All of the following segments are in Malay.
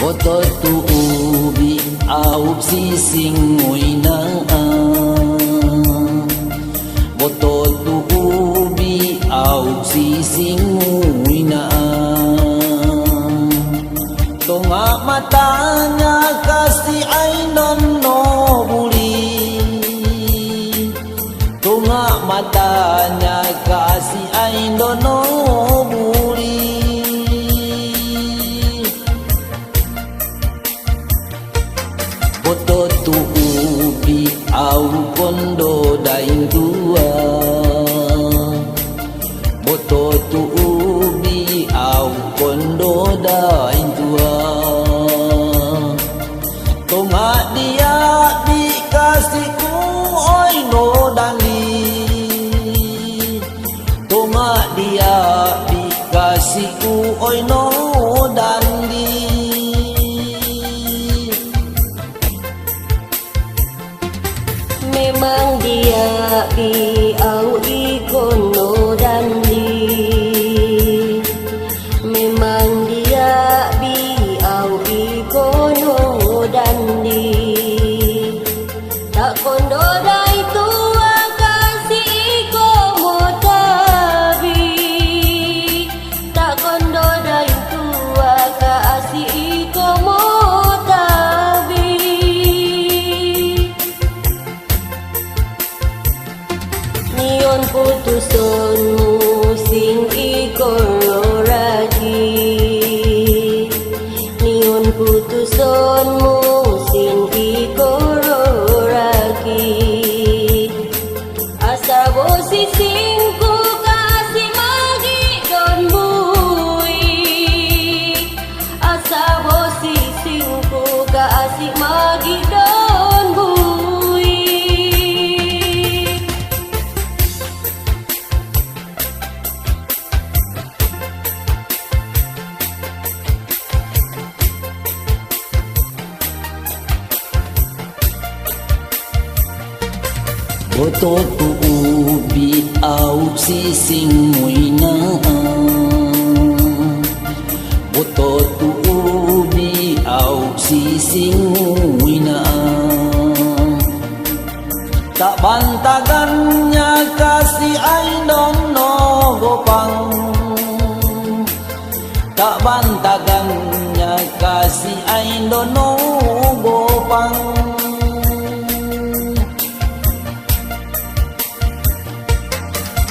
Boto tu ubi au sising muina. Boto tu ubi au sising muina. Tonga matanya kasih ai nono buli. Tonga matanya kasih ai nono buli. Boto tu ubi au kondo daing tua. Boto tu ubi au kondo daing tua. Tonga dia dikasihku oi no dangi. Tonga dia dikasihku oi no dangi. Memang dia au ikono dandi. Memang dia au ikono dandi. Tak kondo dai tua kasih iko motabi. Tak kondo dai tua kasih iko motabi. Nion putusonmu sing ikororagi. Nion putusonmu sing ikororagi. Asa bosi singku kasih magi don bui. Asa bosi singku kasih magi don bui. Boto tu ubi au sising muina. Boto tu ubi au sising muina. Tak bantagannya kasih ai dono gopang. Tak bantagannya kasih ai dono gopang.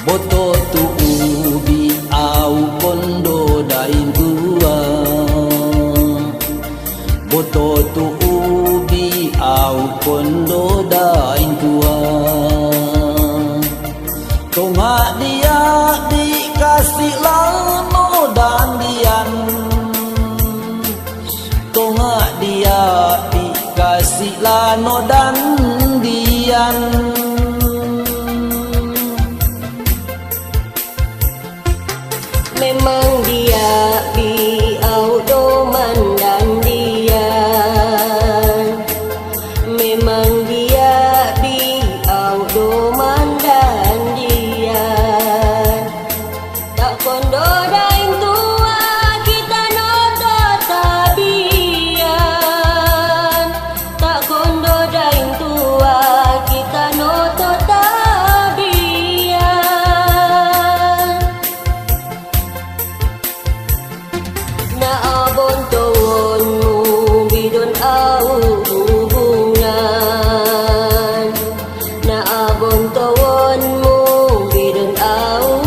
Boto tu ubi au kondo daing tua. Boto tu ubi au kondo daing tua. Tonga dia dikasih lano dandian. Tonga dia dikasih lano dandian. Memang dia au doman dan dian. Memang dia au doman dan dian. Tak kondo daing tua kita noto tabian. Tak kondo daing tua kita noto tabian. Naabon tawonmu bidon au hubungan. Naabon tawonmu bidon au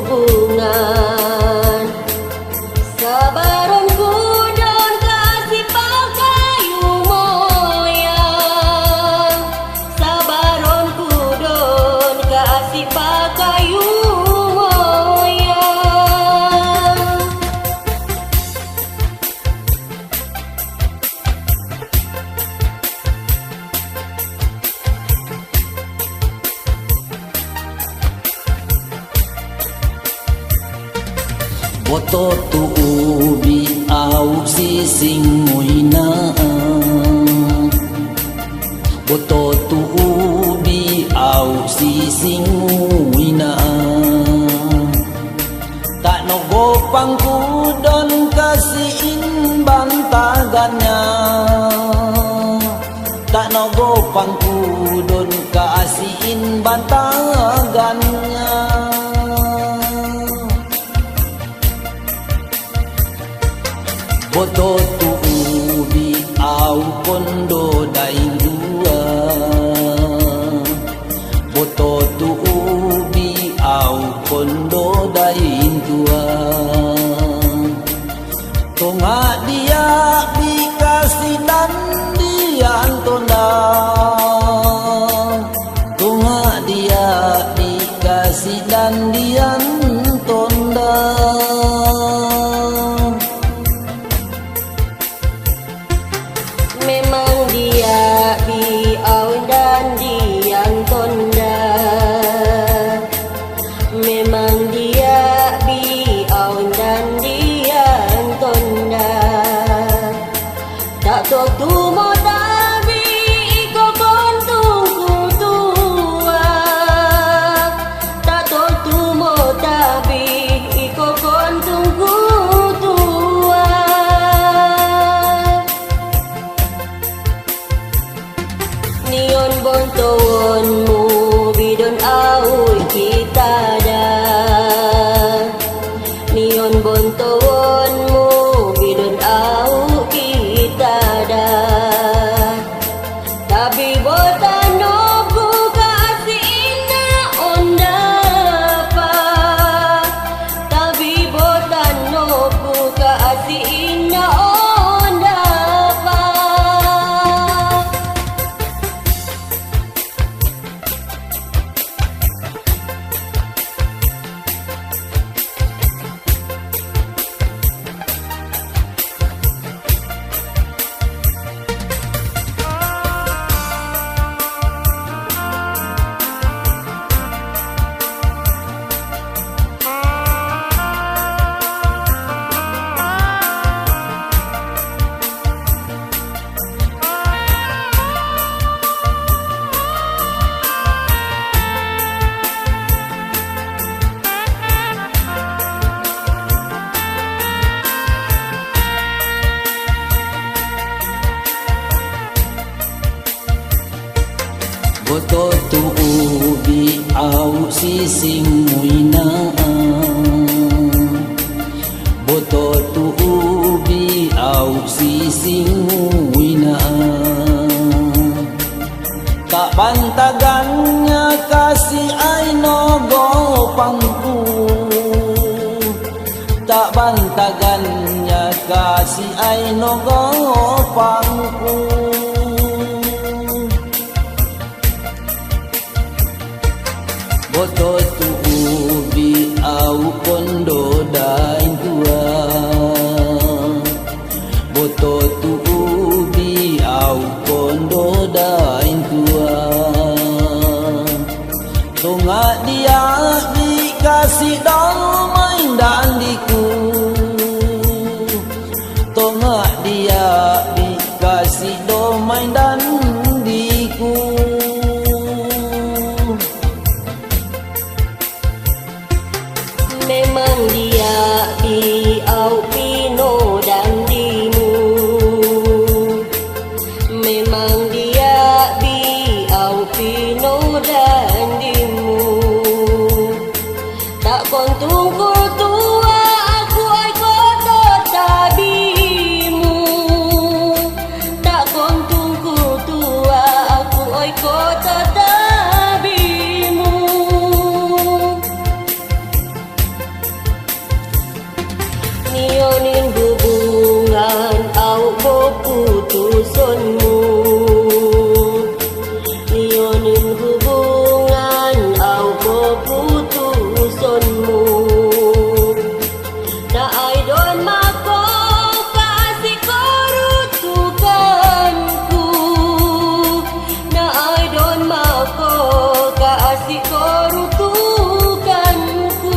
hubungan. Sabaron kudon kasih pakai umoyang. Sabaron kudon kasih pakai umoyang. Boto tu ubi au sising muina. Boto tu ubi au sising muina. Tak nogo pangkudon kasihin bantai. boto tu ubi au kondo daing dua, boto tu ubi au kondo daing dua. Tonga dia dikasih dan dia tonda, tonga dia dikasih dan dia tonda. Memang dia biau dan dia tonda, memang dia biau dan dia tonda. Tak tahu tu mau tapi iko kontungku tua, tak tahu tu mau tapi iko kontungku tua. Nion bontonmu bidon au kita dah, nion bontonmu bidon au kita dah. Tapi botan noku kasih ina onda pa, tapi botan noku kasih ina onda pa. Boto tu ubi au sising muina, boto tu ubi au sising muina. Tak bantagannya kasih aino gopangku, tak bantagannya kasih aino gopangku. Boto tu ubi au kondo daing tua, boto tu ubi au kondo daing tua. Tonga dia dikasih damai dan diku, tonga dia dikasih damai dan diku. Memang dia biau pino dan dimu, memang dia biau pino dan dimu. Tak kontungku tua aku ai koto tabimu, tak kontungku tua aku ai koto tabimu. Nionin hubungan au keputusanmu, nionin hubungan au keputusanmu. Na ai don mako kasih korutukanku, na ai don mako kasih korutukanku.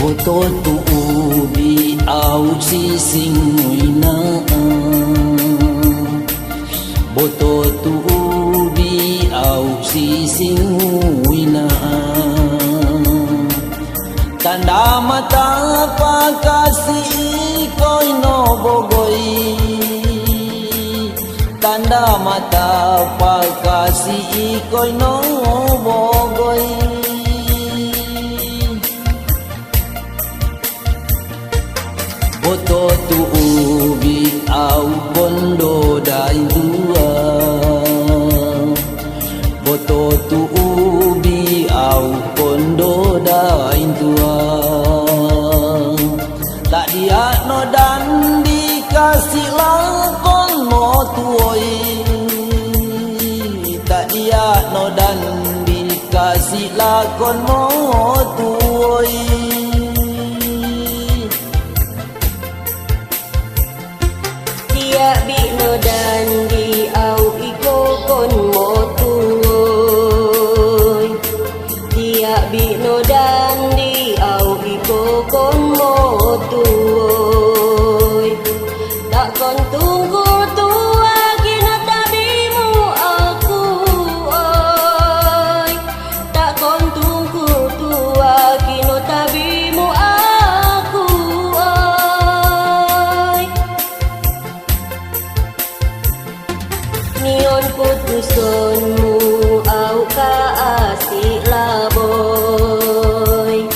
Boto tu ubi au sising muina, boto tu ubi au sising muina. Tanda mata pakasih koi no bogoi, tanda mata pakasi koi no bogoi. Boto tu ubi au bondo dain tua, boto tu ubi au bondo dain tua. Tak dia no dan dikasih lakon mo tuoi, tak dia no dan dikasih lakon mo tuoi. Dia bino dan di au iko kon mo tuoi, dia bino dan di au iko kon mo tuoi. Tak kon tunggu tua kina tabimu aku oi, tak kon tunggu tua kina tabimu aku oi. Nion putusonmu au kaasih laboy,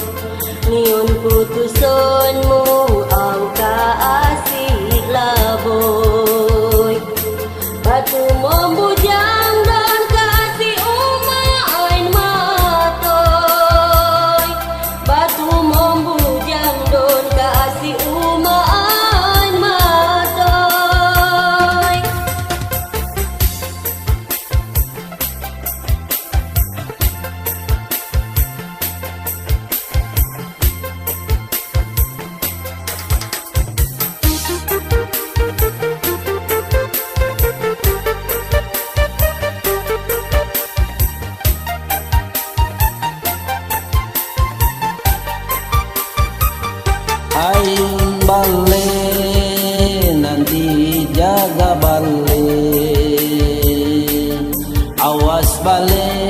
nion putusonmu au kaasih laboy. Batu membujang dan kasih umain matoy, batu membujang dan kasih umain matoy. Ayun balik, nanti jaga balik, awas balik.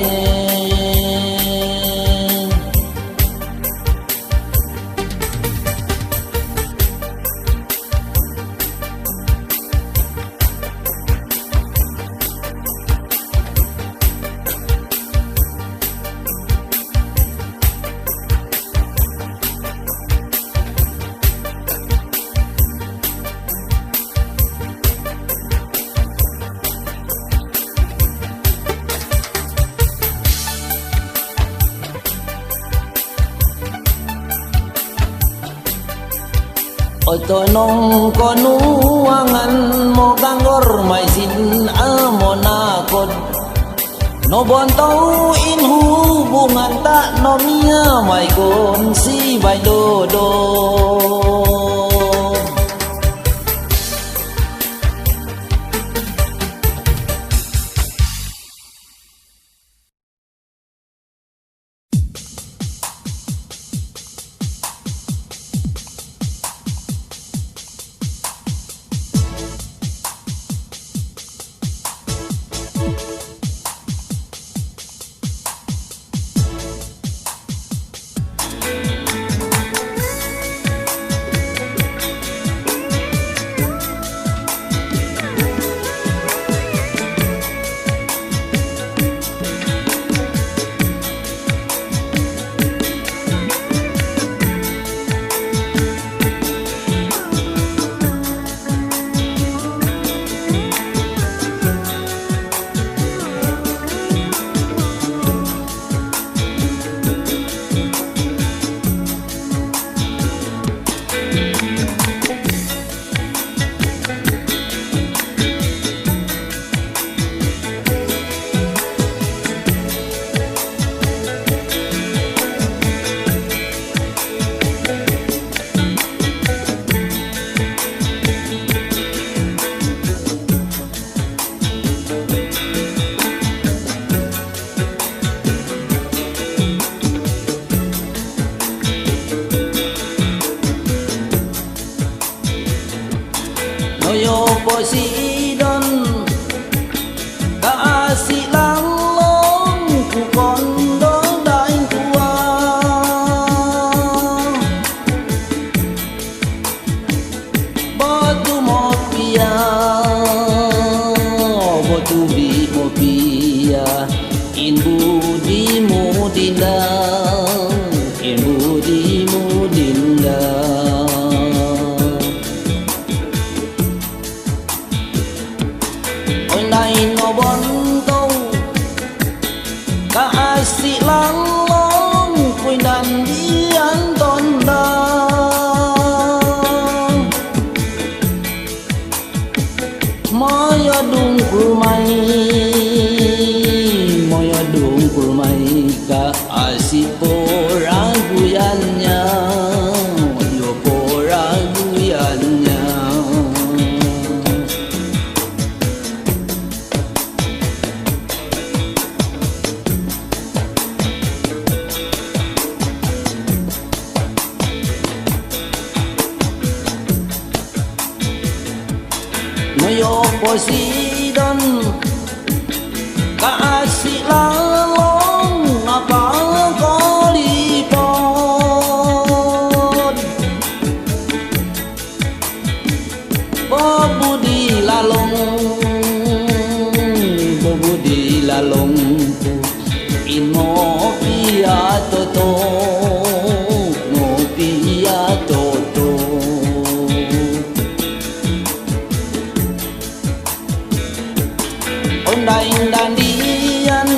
Otonong konuangan mo ganggor may sin amonakod, no bontau in hubungan tak no mia may kon si bay dodo. Noyo Poseidon kaasih langlong ku kondo daing tua, Noyo Poseidon kasih lalong apa kau lipot Bobudi lalong Ino pia toto no pia toto Ondai dandian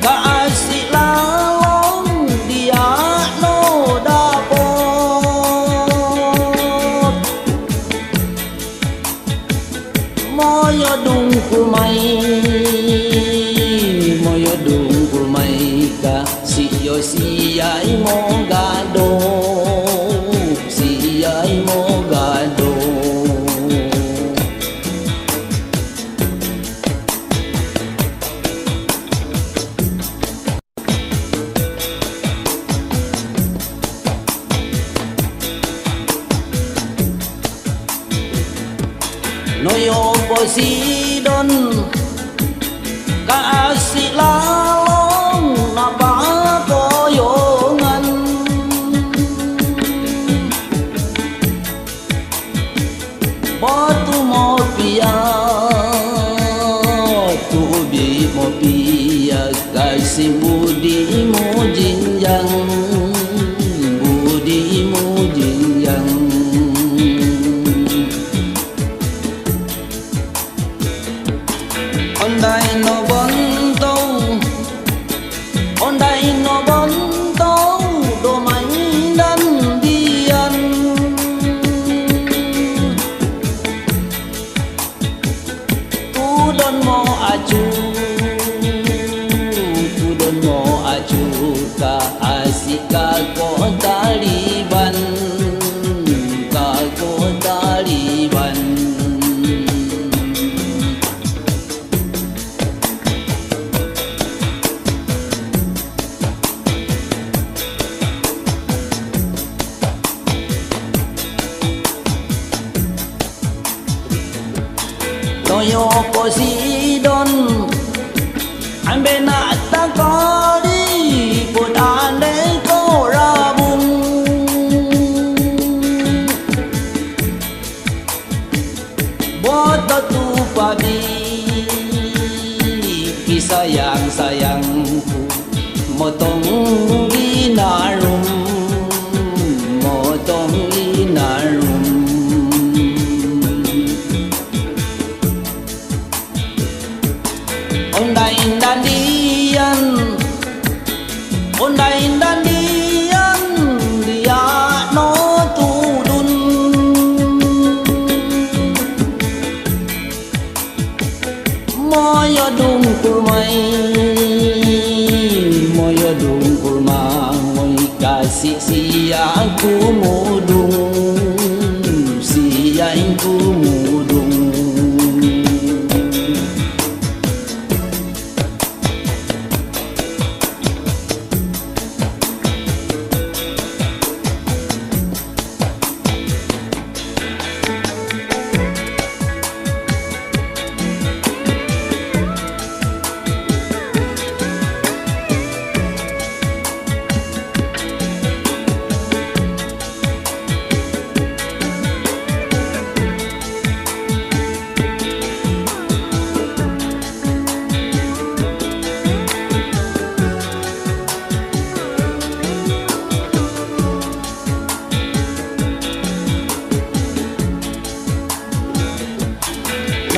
kasih lalong dia no dapot Moyo dungku mai ka siyo siyai mo gado Noyo Poseidon kasih lalong napa koyongan Batu mo pia tubi mo pia kasih budi mo jinjang Ondai no bontau do main dan dian Tu don mo aju ka asika ko Taliban Noyo Poseidon ambe na takori put ande ko rabung Boto tu pabi sayangku motong ginarum Ondai dandian dia no tudun Moyo dungkul mai kasih siaku mudung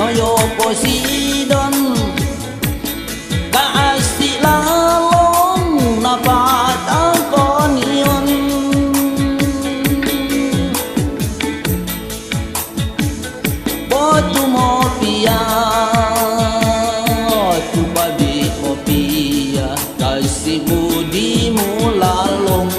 Noyo Poseidon kasih lalong napat akonion Botu mo pia tu babi mo pia kasih budi mo lalong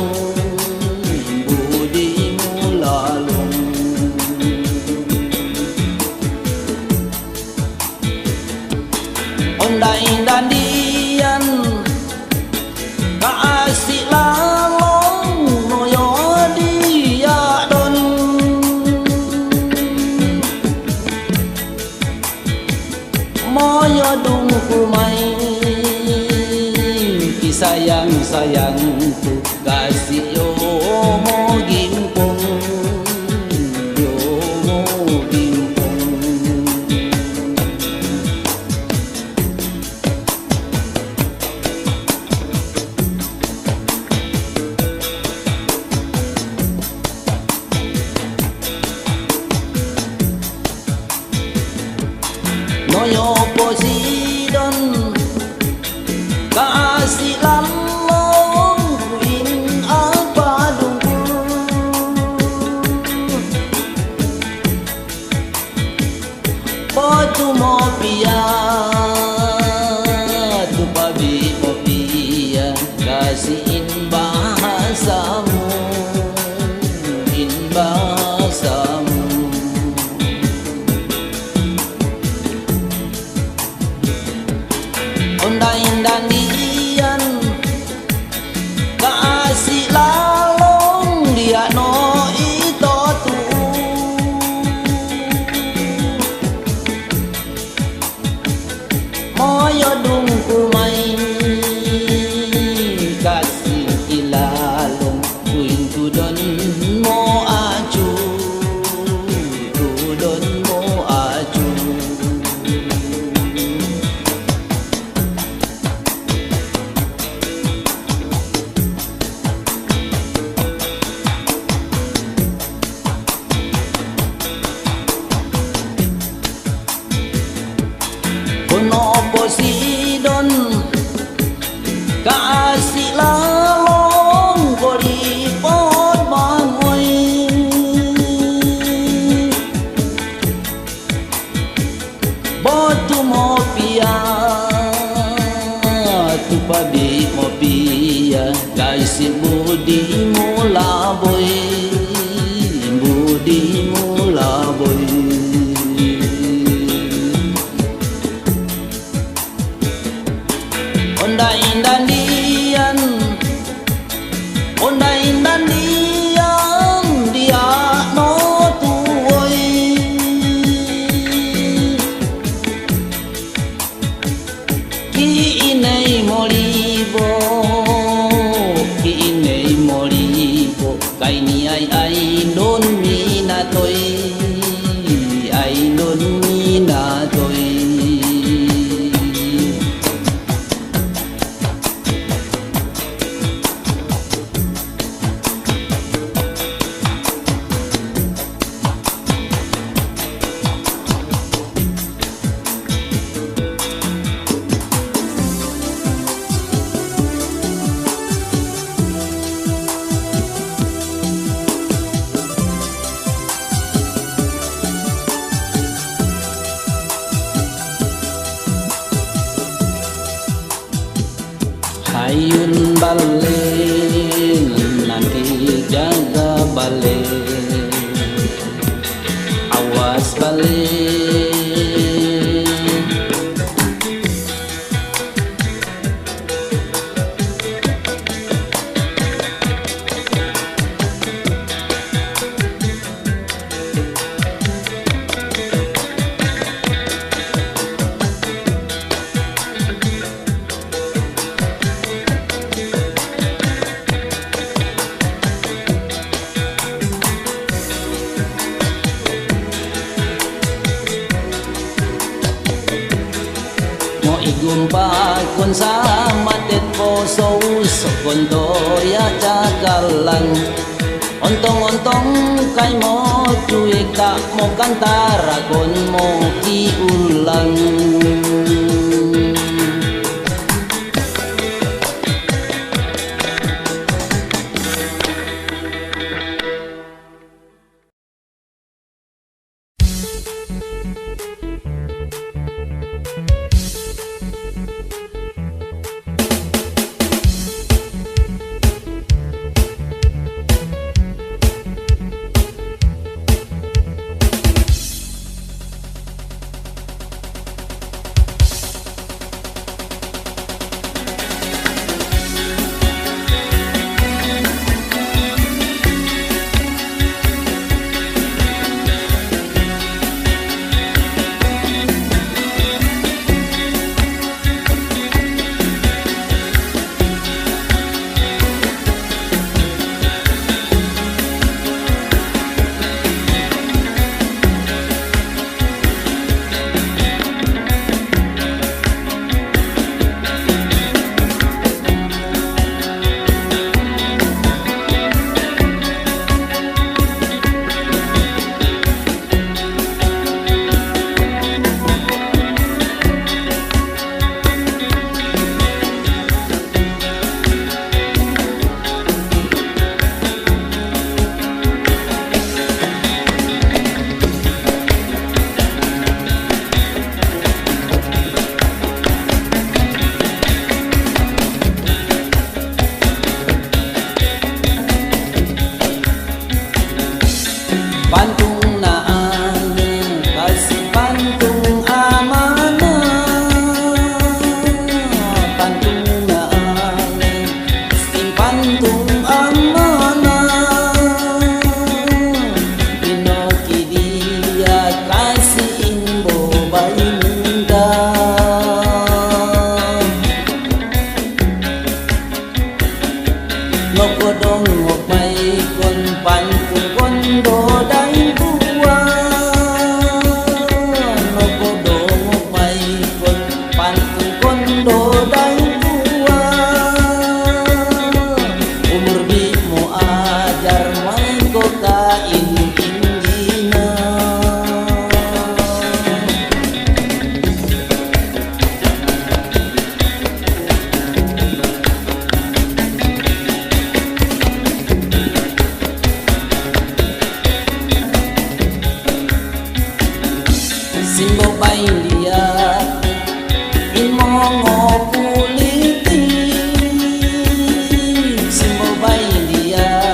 mula boy, budi mula boy. Ondai dandian, ondai dandian dia no tuoi. Ki inei molibo, ki inei molibo, kai ni ai non mi na toi, ai non mi na toi. Hayun balik, nanti jaga balik, awas balik. Mo igumpa kun sa matet po so kon doya cakalan. Ontong-ontong kay mo cuy ka mo kantara kon mo kiulang. Pantung naan, kasih pantung amanah. Pantung naan, kasih pantung amanah. Pinoki dia kasih imbo bayi minda. Ngokodong ngopay kon pantung kondo dai buwa. Ngokodong ngopay kon pantung kondo dai buwa. Umur bi mo ajar may ko kain indina. Simbo bay dia imongo kuliti. Simbo bay dia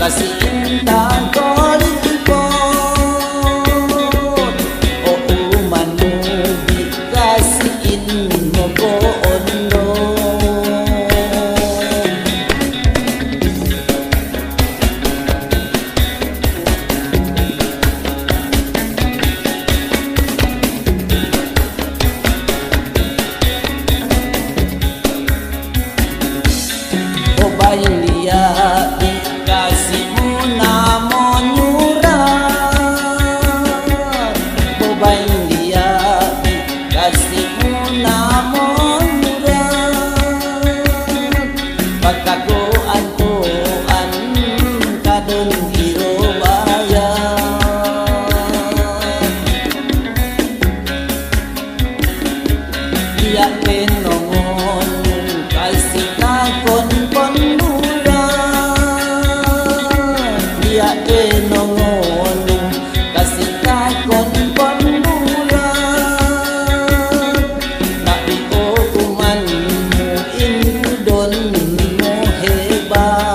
kasih intan kolikot o umanu dikasihin mo ko ondo. O bayin dia dikasihmu namun nyurah, o bayin dia dikasihmu namun nyurah, pagkakuan-kuan kadun iro bayar, dia penongon kasih takon pondura, dia enongon kasih takon pondura, tapi hukuman mo indon mo hebat.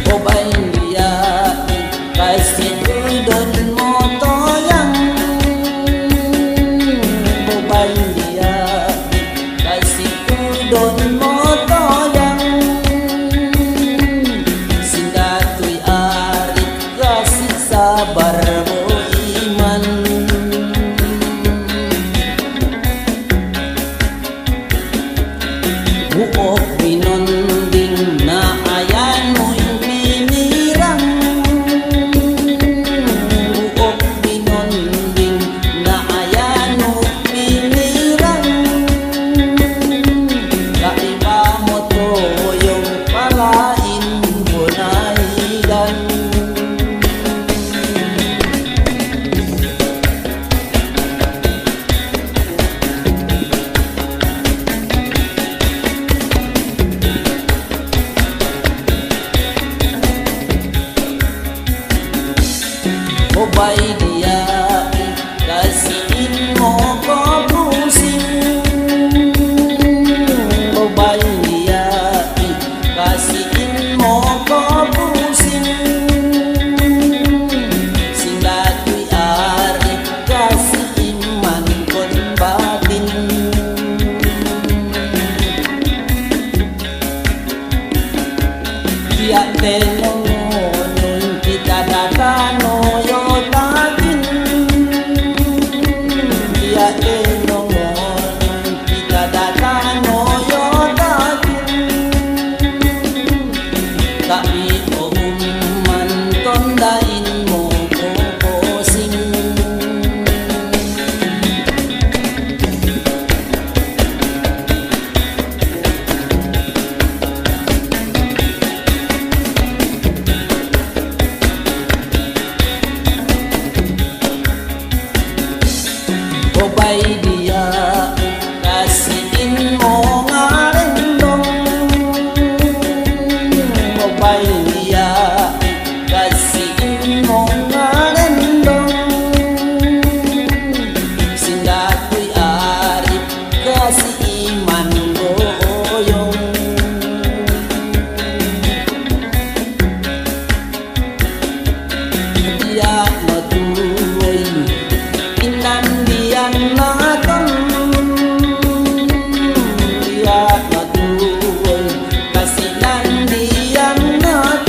O bayin dia kasih udon mo toyang, o bayin dia kasih udon mo toyang, singatoy arit kasih sabar mo iman. Buok binonding na ayan mo'y pinirang, buok binonding na ayan mo'y pinirang, kaiba mo to yung palain mo na ilan. O bayi dia kasihin mo ko pusing, o bayi dia kasihin mo ko pusing, singatoy arit kasihin man kon batin. Dia tenongon kita datano yo tagin, dia tenongon kita datano yo tagin, tapi man tondain mo ko posing. O bayi dia kasihin mo nga rendong, o bayi dia kasihin mo nga rendong, singatoy arit kasihiman goyong. Dia matuloy inandian naton, dia matuloy kasi nandian naton.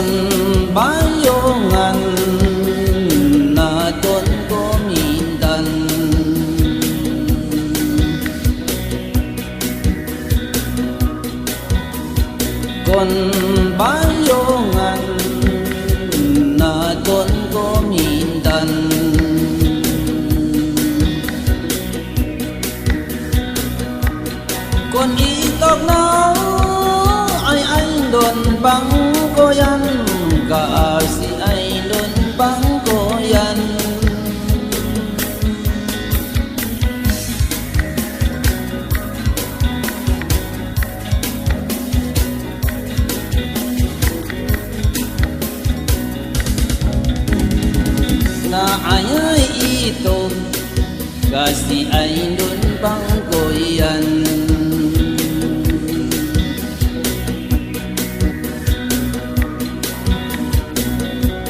kon bayongan naton komintan kon bayongan naton komintan kon itok na ay don bang koyan kaasi ay don bang koyan na ay ito kasi ay don bang koyan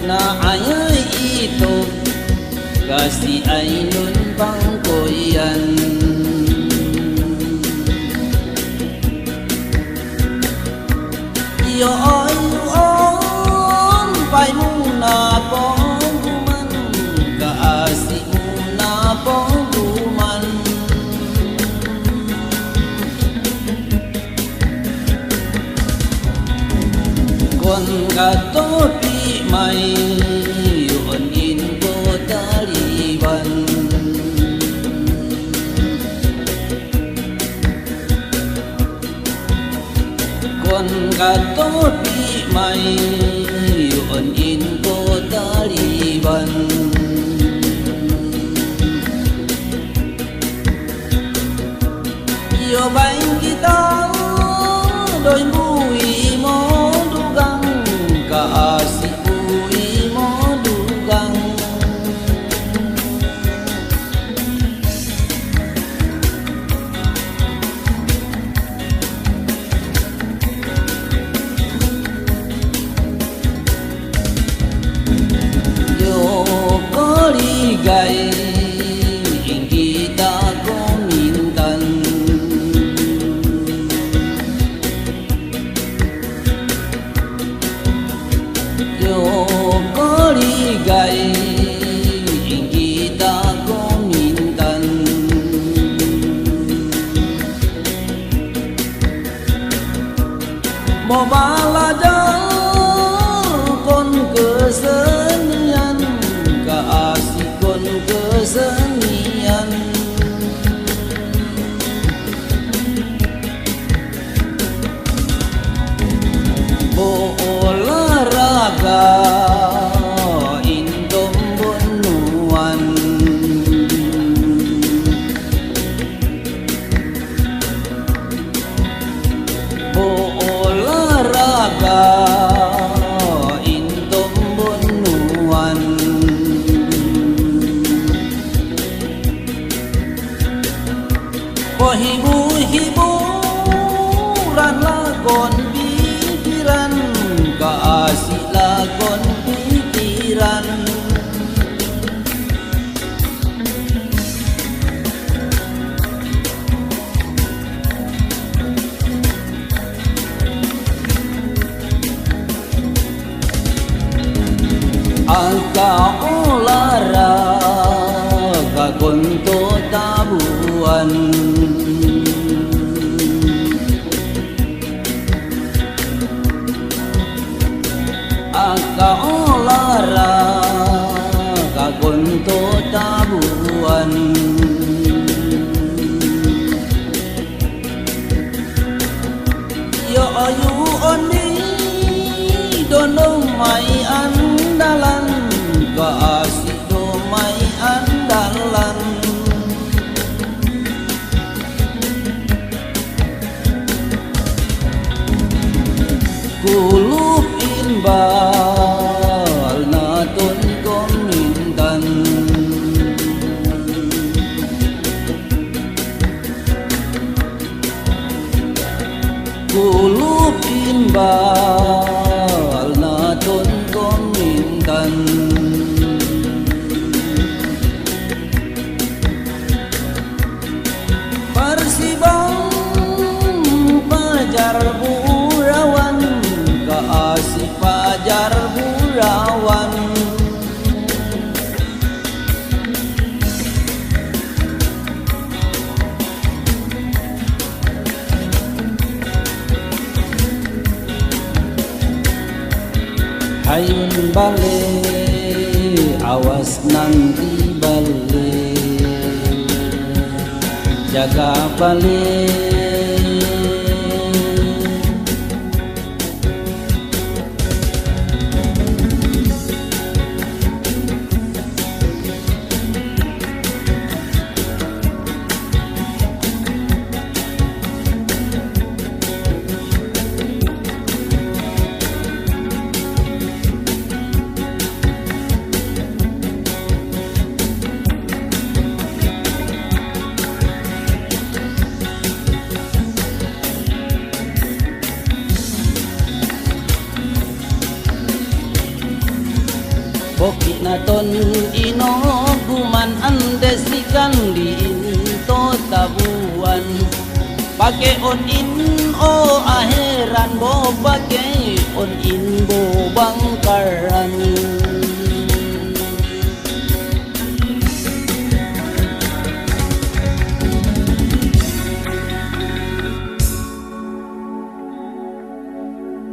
na ay ito kasi ay nun bang koyan yoon pay muna pong duman kaasi muna pong duman kon katopi may yun info taliban kon katopi may yun info taliban yo bain kita đôi bụi mó dugang kaasi bụi mó dugang yo có đi gầy kita komintan có đi gầy kita komintan mau balajar kon kesenian kaasi kon kesenian olahraga indom bonuan olahraga indom bonuan hiburan lagon pikiran kaasi lagon pikiran angka olahraga konto tabuan angka olahraga konto tabuan yo ayu oni dono mai andalan kaasi do mai andalan kulub inbal naton komintan kulub inbal naton komintan Persibang Fajar Burawan kaasi Fajar Sekar Burawan Hayun bale, awas nanti bale, jaga bale. Boki na ton ino guman andesikan di into tabuan Pake on in o aheran bo pake on in bo bangkaran